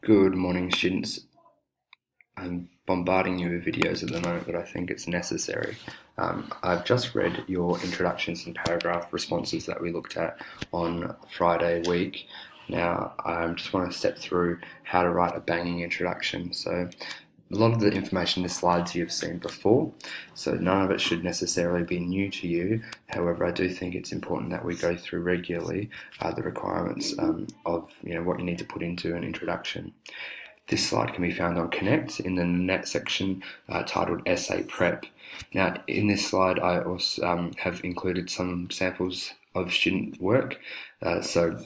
Good morning, students. I'm bombarding you with videos at the moment, but I think it's necessary. I've just read your introductions and paragraph responses that we looked at on Friday week. Now, I just want to step through how to write a banging introduction. So, a lot of the information in the slides you've seen before, so none of it should necessarily be new to you. However, I do think it's important that we go through regularly the requirements of what you need to put into an introduction. This slide can be found on Connect in the net section titled Essay Prep. Now, in this slide, I also have included some samples of student work. So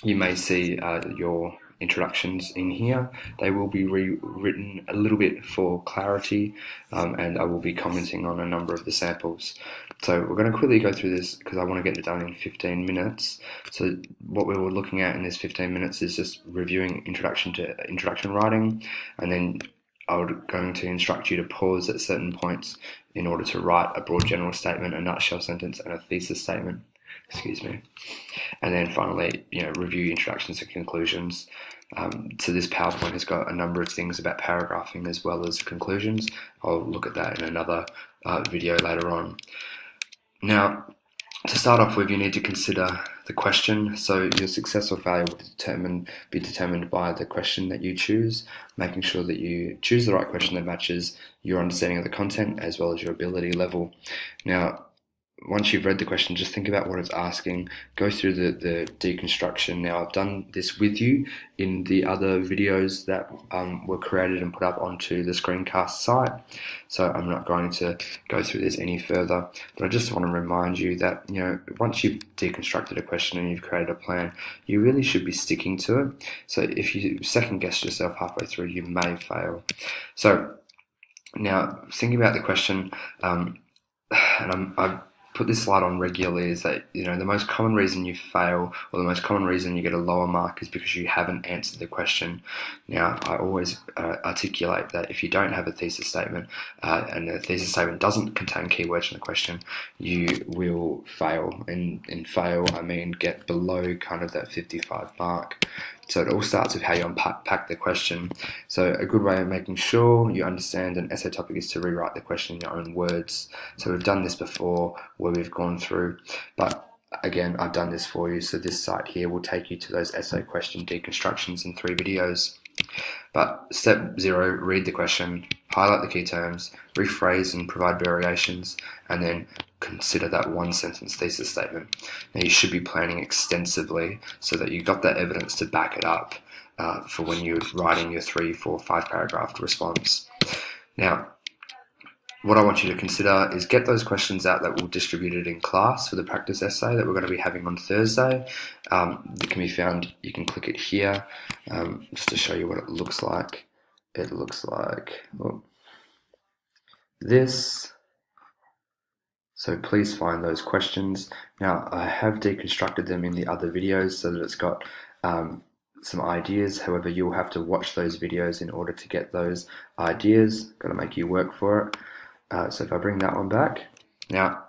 you may see your introductions in here. They will be rewritten a little bit for clarity, and I will be commenting on a number of the samples. So we're going to quickly go through this because I want to get it done in 15 minutes. So what we were looking at in this 15 minutes is just reviewing introduction writing, and then I'm going to instruct you to pause at certain points in order to write a broad general statement, a nutshell sentence, and a thesis statement. Excuse me. And then finally, review introductions and conclusions. So this PowerPoint has got a number of things about paragraphing as well as conclusions. I'll look at that in another video later on. Now, to start off with, you need to consider the question. So your success or failure will be determined by the question that you choose, making sure that you choose the right question that matches your understanding of the content as well as your ability level. Now, once you've read the question, just think about what it's asking, go through the deconstruction. Now, I've done this with you in the other videos that were created and put up onto the screencast site, so I'm not going to go through this any further, but I just want to remind you that, once you've deconstructed a question and you've created a plan, you really should be sticking to it. So if you second guess yourself halfway through, you may fail. So now, thinking about the question, and I've put this slide on regularly, is that the most common reason you fail, or the most common reason you get a lower mark, is because you haven't answered the question. Now, I always articulate that if you don't have a thesis statement and the thesis statement doesn't contain keywords from the question, you will fail. And in fail, I mean get below kind of that 55 mark. So it all starts with how you unpack the question. So a good way of making sure you understand an essay topic is to rewrite the question in your own words. So we've done this before where we've gone through, but again, I've done this for you. So this site here will take you to those essay question deconstructions in 3 videos. But step 0, read the question, highlight the key terms, rephrase and provide variations, and then consider that 1-sentence thesis statement. Now, you should be planning extensively so that you've got that evidence to back it up for when you're writing your 3, 4, 5 paragraph response. Now, what I want you to consider is get those questions out that we'll distribute it in class for the practice essay that we're going to be having on Thursday. It can be found, you can click it here just to show you what it looks like. It looks like this. So please find those questions. Now, I have deconstructed them in the other videos so that it's got some ideas. However, you'll have to watch those videos in order to get those ideas. Got to make you work for it. So if I bring that one back. Now,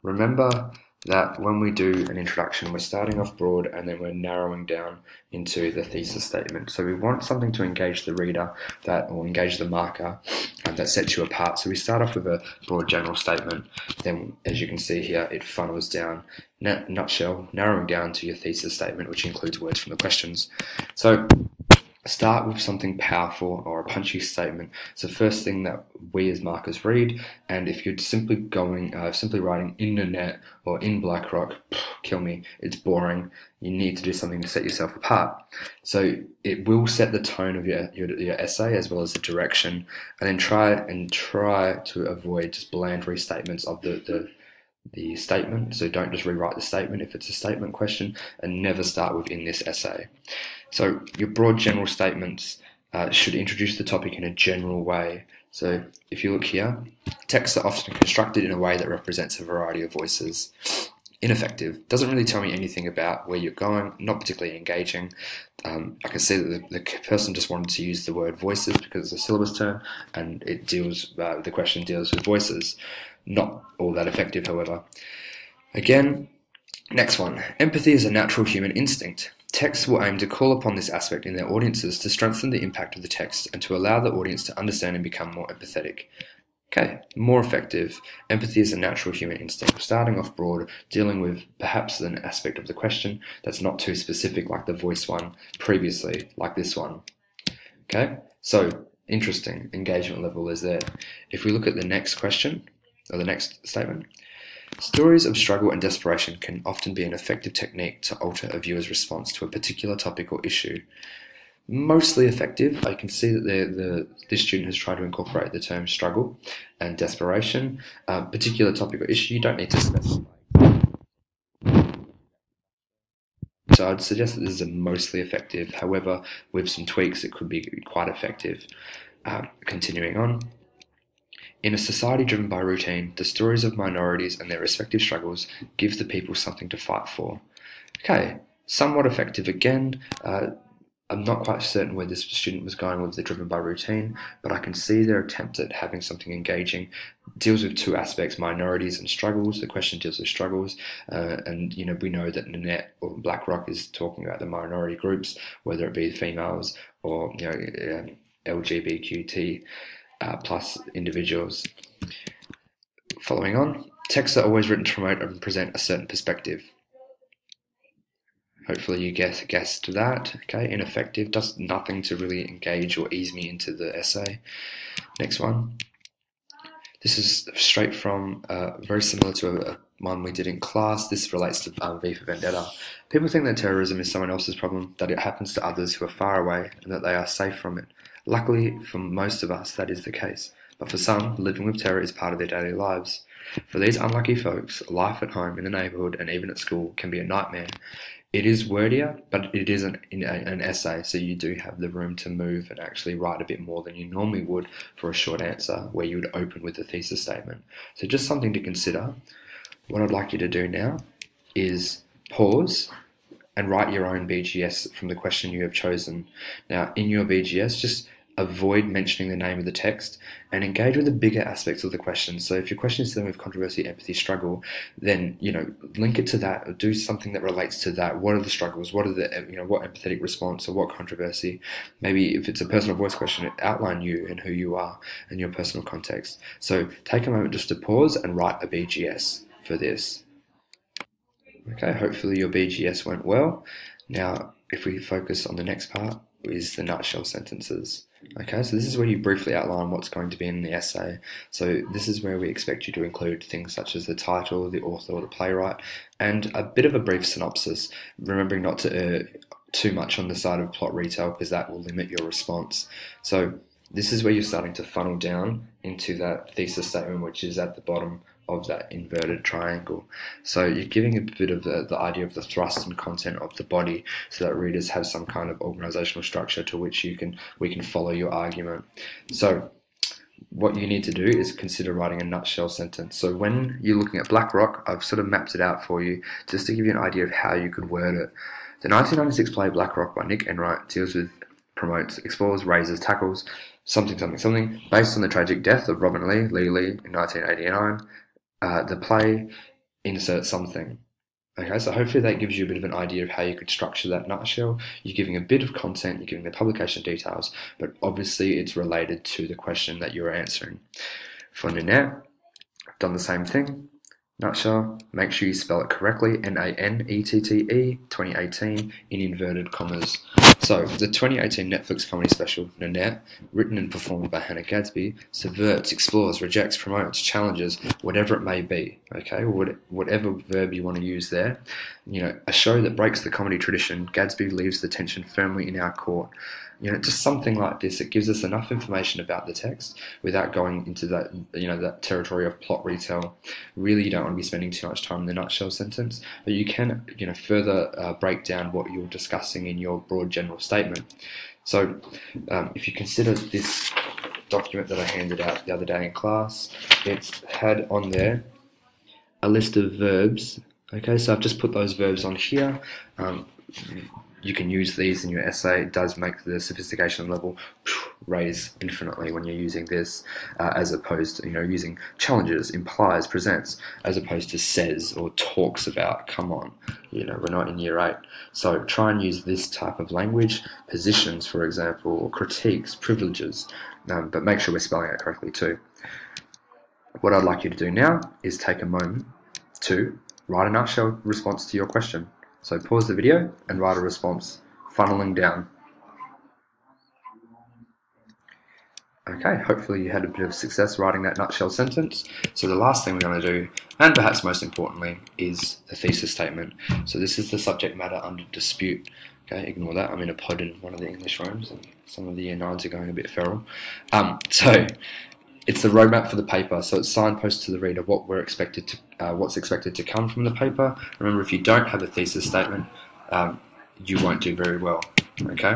remember that when we do an introduction, we're starting off broad and then we're narrowing down into the thesis statement. So we want something to engage the reader or engage the marker that sets you apart. So we start off with a broad general statement. Then, as you can see here, it funnels down, nutshell, narrowing down to your thesis statement, which includes words from the questions. So start with something powerful or a punchy statement. It's the first thing that we as markers read, and if you're simply writing in the net or in BlackRock, kill me, it's boring. You need to do something to set yourself apart. So it will set the tone of your essay as well as the direction, and then try to avoid just bland restatements of the statement. So don't just rewrite the statement if it's a statement question, and never start with "in this essay." So your broad general statements should introduce the topic in a general way. So if you look here, texts are often constructed in a way that represents a variety of voices. Ineffective. Doesn't really tell me anything about where you're going, not particularly engaging. I can see that the person just wanted to use the word voices because it's a syllabus term, and the question deals with voices. Not all that effective, however. Again, next one. Empathy is a natural human instinct. Texts will aim to call upon this aspect in their audiences to strengthen the impact of the text and to allow the audience to understand and become more empathetic. Okay, more effective. Empathy is a natural human instinct. Starting off broad, dealing with perhaps an aspect of the question that's not too specific like the voice one previously, like this one. Okay, so interesting engagement level is there. If we look at the next question, or the next statement, stories of struggle and desperation can often be an effective technique to alter a viewer's response to a particular topic or issue. Mostly effective. I can see that this student has tried to incorporate the term struggle and desperation. Particular topic or issue, you don't need to specify. So I'd suggest that this is a mostly effective. However, with some tweaks, it could be quite effective. Continuing on. In a society driven by routine, the stories of minorities and their respective struggles give the people something to fight for. Okay, somewhat effective again. I'm not quite certain where this student was going with the driven by routine, but I can see their attempt at having something engaging. Deals with two aspects, minorities and struggles. The question deals with struggles, and we know that Nanette or Blackrock is talking about the minority groups, whether it be females or LGBTQT plus individuals. Following on, texts are always written to promote and present a certain perspective. Hopefully you guessed that. Okay, ineffective, does nothing to really engage or ease me into the essay. Next one. This is straight from, very similar to one we did in class. This relates to V for Vendetta. People think that terrorism is someone else's problem, that it happens to others who are far away, and that they are safe from it. Luckily, for most of us, that is the case. But for some, living with terror is part of their daily lives. For these unlucky folks, life at home, in the neighbourhood, and even at school can be a nightmare. It is wordier, but it is an essay, so you do have the room to move and actually write a bit more than you normally would for a short answer, where you would open with a thesis statement. So just something to consider. What I'd like you to do now is pause and write your own BGS from the question you have chosen. Now, in your BGS, just avoid mentioning the name of the text and engage with the bigger aspects of the question. So if your question is dealing with controversy, empathy, struggle, then link it to that, or do something that relates to that. What are the struggles? What are the what empathetic response or what controversy? Maybe if it's a personal voice question, outline you and who you are and your personal context. So take a moment just to pause and write a BGS for this. Okay, hopefully your BGS went well. Now, if we focus on the next part, is the nutshell sentences. Okay, so this is where you briefly outline what's going to be in the essay. So this is where we expect you to include things such as the title, the author or the playwright, and a bit of a brief synopsis, remembering not to err too much on the side of plot retell because that will limit your response. So this is where you're starting to funnel down into that thesis statement, which is at the bottom of that inverted triangle. So you're giving a bit of the idea of the thrust and content of the body, so that readers have some kind of organizational structure to which we can follow your argument. So what you need to do is consider writing a nutshell sentence. So when you're looking at Blackrock, I've sort of mapped it out for you just to give you an idea of how you could word it. The 1996 play Blackrock by Nick Enright deals with, promotes, explores, raises, tackles something based on the tragic death of Robin Lee in 1989. The play insert something. Okay, so hopefully that gives you a bit of an idea of how you could structure that nutshell. You're giving a bit of content, you're giving the publication details, but obviously it's related to the question that you're answering. For Nanette, I've done the same thing. Nutshell, make sure you spell it correctly, Nanette 2018 in inverted commas. So, the 2018 Netflix comedy special, Nanette, written and performed by Hannah Gadsby, subverts, explores, rejects, promotes, challenges, whatever it may be, okay, whatever verb you want to use there. A show that breaks the comedy tradition, Gadsby leaves the tension firmly in our court. Just something like this. It gives us enough information about the text without going into that, that territory of plot retell. Really, you don't want to be spending too much time in the nutshell sentence, but you can, further break down what you're discussing in your broad general statement. So, if you consider this document that I handed out the other day in class, it's had on there a list of verbs. Okay, so I've just put those verbs on here. you can use these in your essay. It does make the sophistication level raise infinitely when you're using this, as opposed to using challenges, implies, presents, as opposed to says or talks about. Come on, we're not in year 8. So try and use this type of language, positions, for example, or critiques, privileges, but make sure we're spelling it correctly too. What I'd like you to do now is take a moment to write a nutshell response to your question. So pause the video and write a response, funneling down. Okay, hopefully you had a bit of success writing that nutshell sentence. So the last thing we're going to do, and perhaps most importantly, is the thesis statement. So this is the subject matter under dispute. Okay, ignore that. I'm in a pod in one of the English rooms, and some of the year 9s are going a bit feral. So it's the roadmap for the paper. So it's signposts to the reader what's expected to come from the paper. Remember, if you don't have a thesis statement, you won't do very well. Okay.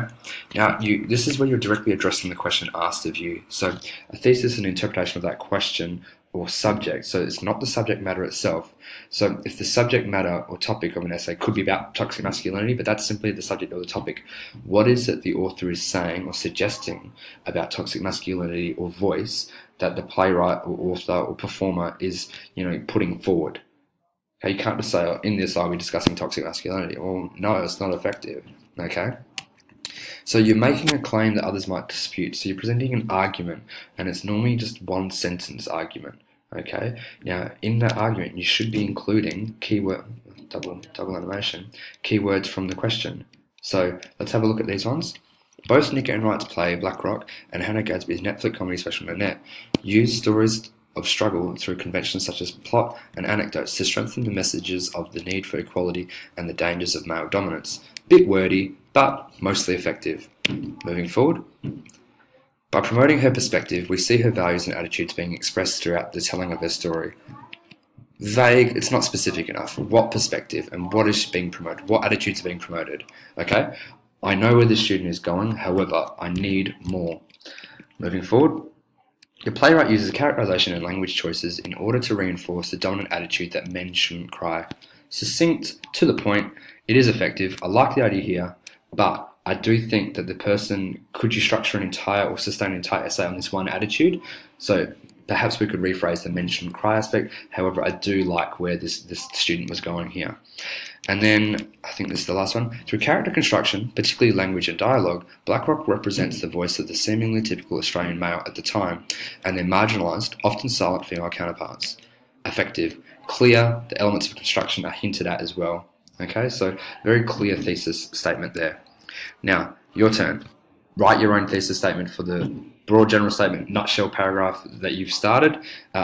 Now, this is where you're directly addressing the question asked of you. So a thesis is an interpretation of that question or subject. So it's not the subject matter itself. So if the subject matter or topic of an essay could be about toxic masculinity, but that's simply the subject or the topic, what is it the author is saying or suggesting about toxic masculinity or voice that the playwright or author or performer is, putting forward? Okay, you can't just say, oh, in this, are we discussing toxic masculinity? Well, no, it's not effective. Okay. So you're making a claim that others might dispute. So you're presenting an argument, and it's normally just one sentence argument. Okay. Now, in that argument, you should be including keyword, double animation, keywords from the question. So let's have a look at these ones. Both Nick Enright's play Black Rock and Hannah Gadsby's Netflix comedy special Nanette use stories of struggle through conventions such as plot and anecdotes to strengthen the messages of the need for equality and the dangers of male dominance. Bit wordy, but mostly effective. Moving forward. By promoting her perspective, we see her values and attitudes being expressed throughout the telling of her story. Vague, it's not specific enough. What perspective and what is being promoted? What attitudes are being promoted? Okay? I know where the student is going, however, I need more. Moving forward. Your playwright uses characterization and language choices in order to reinforce the dominant attitude that men shouldn't cry. Succinct, to the point, it is effective. I like the idea here, but I do think that the person, could you structure an entire or sustain an entire essay on this one attitude? So perhaps we could rephrase the men shouldn't cry aspect. However, I do like where this student was going here. And then, I think this is the last one. Through character construction, particularly language and dialogue, Black Rock represents the voice of the seemingly typical Australian male at the time, and their marginalised, often silent female counterparts. Effective. Clear, the elements of construction are hinted at as well. Okay, so very clear thesis statement there. Now, your turn. Write your own thesis statement for the broad general statement, nutshell paragraph that you've started.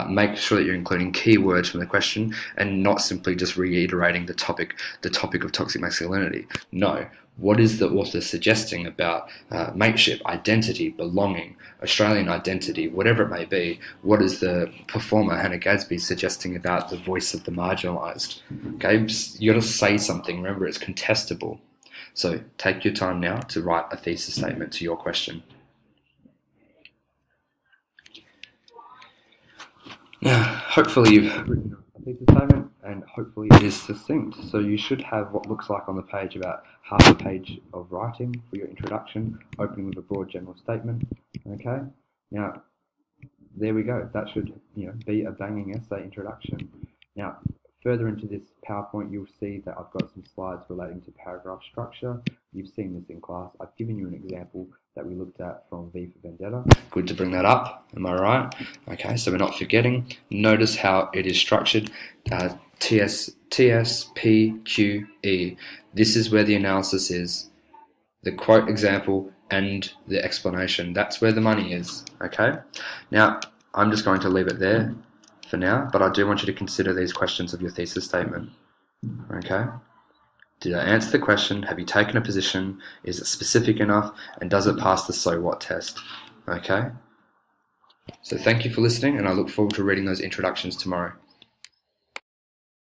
Make sure that you're including keywords from the question and not simply just reiterating the topic of toxic masculinity. No, what is the author suggesting about mateship, identity, belonging, Australian identity, whatever it may be? What is the performer, Hannah Gadsby, suggesting about the voice of the marginalised? Okay, you got to say something. Remember, it's contestable. So take your time now to write a thesis statement to your question. Now, hopefully you've written a thesis statement and hopefully it is succinct. So you should have what looks like on the page about half a page of writing for your introduction, opening with a broad general statement. Okay. Now, there we go. That should be a banging essay introduction. Now, further into this PowerPoint, you'll see that I've got some slides relating to paragraph structure. You've seen this in class. I've given you an example that we looked at from V for Vendetta. Good to bring that up, am I right? Okay, so we're not forgetting. Notice how it is structured. TSPQE. This is where the analysis is. The quote example and the explanation. That's where the money is, okay? Now, I'm just going to leave it there for now, but I do want you to consider these questions of your thesis statement, okay? Did I answer the question? Have you taken a position? Is it specific enough? And does it pass the so what test? Okay? So thank you for listening, and I look forward to reading those introductions tomorrow.